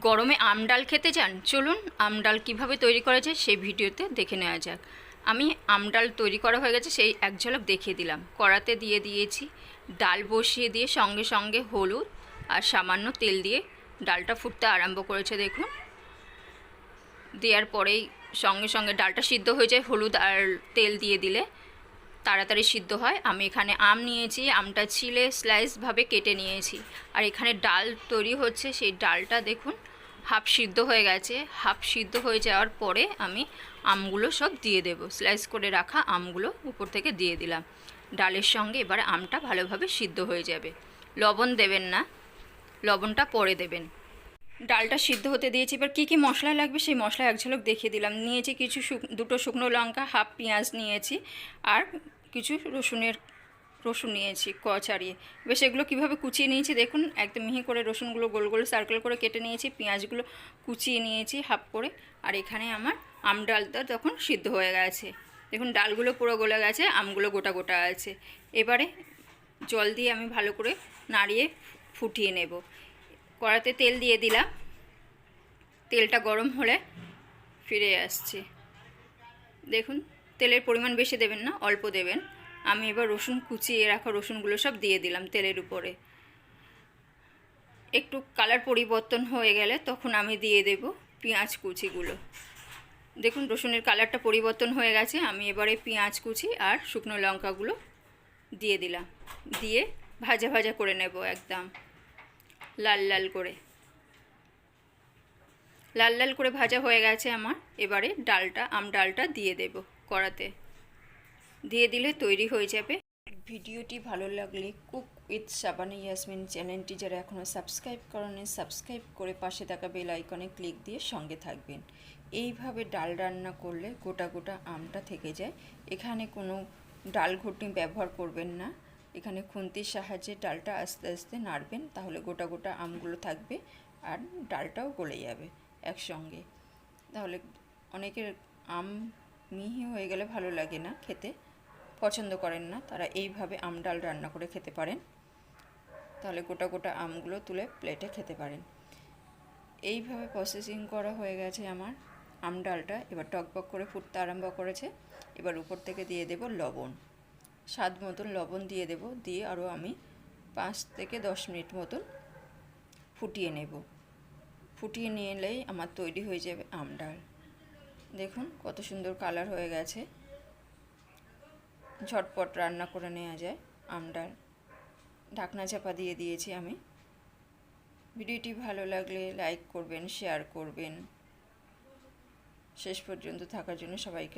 গরমে আম ডাল খেতে চান? চলুন আম ডাল কীভাবে তৈরি করা যায় সেই ভিডিওতে দেখে নেওয়া যাক। আমি আম ডাল তৈরি করা হয়ে গেছে, সেই এক ঝলক দেখিয়ে দিলাম। কড়াতে দিয়ে দিয়েছি, ডাল বসিয়ে দিয়ে সঙ্গে সঙ্গে হলুদ আর সামান্য তেল দিয়ে ডালটা ফুটতে আরম্ভ করেছে। দেখুন, দেওয়ার পরেই সঙ্গে সঙ্গে ডালটা সিদ্ধ হয়ে যায়। হলুদ আর তেল দিয়ে দিলে তাড়াতাড়ি সিদ্ধ হয়। আমি এখানে আম নিয়েছি, আমটা ছিলে স্লাইসভাবে কেটে নিয়েছি। আর এখানে ডাল তৈরি হচ্ছে, সেই ডালটা দেখুন হাফ সিদ্ধ হয়ে গেছে। হাফ সিদ্ধ হয়ে যাওয়ার পরে আমি আমগুলো সব দিয়ে দেব। স্লাইস করে রাখা আমগুলো উপর থেকে দিয়ে দিলাম ডালের সঙ্গে। এবার আমটা ভালোভাবে সিদ্ধ হয়ে যাবে। লবণ দেবেন না, লবণটা পরে দেবেন। ডালটা সিদ্ধ হতে দিয়েছি। এবার কী কী মশলা লাগবে সেই মশলা এক ঝলক দেখিয়ে দিলাম। নিয়েছি কিছু দুটো শুকনো লঙ্কা, হাফ পেঁয়াজ নিয়েছি, আর কিছু রসুন নিয়েছি ছাড়িয়ে। এবার সেগুলো কীভাবে কুচিয়ে নিয়েছি দেখুন, একদম মিহি করে রসুনগুলো গোল গোল সার্কেল করে কেটে নিয়েছি, পেঁয়াজগুলো কুচিয়ে নিয়েছি হাফ করে। আর এখানে আমার আম ডালটা তখন সিদ্ধ হয়ে গেছে। দেখুন ডালগুলো পুরো গলে গেছে, আমগুলো গোটা গোটা আছে। এবারে জল দিয়ে আমি ভালো করে নাড়িয়ে ফুটিয়ে নেব। কড়াতে তেল দিয়ে দিলাম, তেলটা গরম হলে ফিরে আসছি। দেখুন তেলের পরিমাণ বেশি দেবেন না, অল্প দেবেন। আমি এবার রসুন কুচিয়ে রাখা রসুনগুলো সব দিয়ে দিলাম তেলের উপরে। একটু কালার পরিবর্তন হয়ে গেলে তখন আমি দিয়ে দেব পেঁয়াজ কুচিগুলো। দেখুন রসুনের কালারটা পরিবর্তন হয়ে গেছে। আমি এবারে পেঁয়াজ কুচি আর শুকনো লঙ্কাগুলো দিয়ে দিলাম, দিয়ে ভাজা ভাজা করে নেব একদম লাল লাল করে। লাল লাল করে ভাজা হয়ে গেছে আমার। এবারে আম ডালটা দিয়ে দেব কড়াতে। দিয়ে দিলে তৈরি হয়ে যাবে। ভিডিওটি ভালো লাগলে কুক উইথ শাবানা ইয়াসমিন চ্যানেলটি যারা এখনও সাবস্ক্রাইব করেনি, সাবস্ক্রাইব করে পাশে থাকা বেল আইকনে ক্লিক দিয়ে সঙ্গে থাকবেন। এইভাবে ডাল রান্না করলে গোটা গোটা আমটা থেকে যায়। এখানে কোনো ডাল ঘুটনি ব্যবহার করবেন না। এখানে খুন্তির সাহায্যে ডালটা আস্তে আস্তে নাড়বেন, তাহলে গোটা গোটা আমগুলো থাকবে আর ডালটাও গলে যাবে একসঙ্গে। তাহলে অনেকের আম মিহি হয়ে গেলে ভালো লাগে না খেতে, পছন্দ করেন না, তারা এইভাবে আম ডাল রান্না করে খেতে পারেন। তাহলে গোটা গোটা আমগুলো তুলে প্লেটে খেতে পারেন। এইভাবে প্রসেসিং করা হয়ে গেছে আমার আম ডালটা। এবার টকবক করে ফুটতে আরম্ভ করেছে। এবার উপর থেকে দিয়ে দেব লবণ, স্বাদ মতন লবণ দিয়ে দেব। দিয়ে আরও আমি 5 থেকে 10 মিনিট মতন ফুটিয়ে নেব। ফুটিয়ে নিলেই আমার তৈরি হয়ে যাবে আম ডাল। দেখুন কত সুন্দর কালার হয়ে গেছে। ঝটপট রান্না করে নেওয়া যায় আম ডাল। ঢাকনা চাপা দিয়ে দিয়েছি আমি। ভিডিওটি ভালো লাগলে লাইক করবেন, শেয়ার করবেন। শেষ পর্যন্ত থাকার জন্য সবাইকে